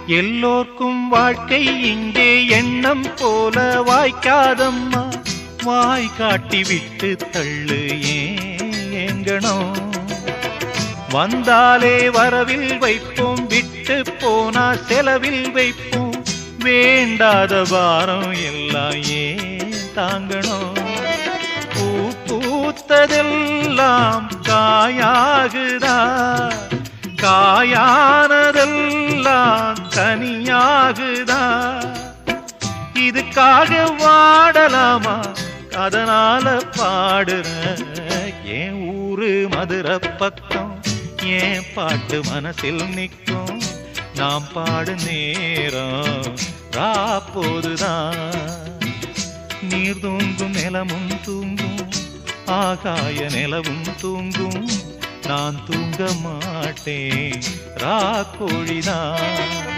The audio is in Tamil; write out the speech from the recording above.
எல்லோர்க்கும் வாழ்க்கை இங்கே எண்ணம் போல வாய்க்காதம்மா. வாய் காட்டி விட்டு தள்ளு ஏங்கணும். வந்தாலே வரவில் வைப்போம், விட்டு போனா செலவில் வைப்போம். வேண்டாத பாரம் எல்லாம் ஏன் தாங்கணும். பூ பூத்ததெல்லாம் காயாகுதா, காயானதெல்லாம் கனியாகுதா. இதுக்காக வாடலாமா, அதனால பாடுற. என் ஊரு மதுரை பக்கம், என் பாட்டு மனசில் நிற்கும். நாம் பாடு நேரம் ராப்போதுதான். நீர் தூங்கும் நிலமும் தூங்கும், ஆகாய நிலவும் தூங்கும். நான் தூங்க மாட்டேன், ராக்கோழிதான்.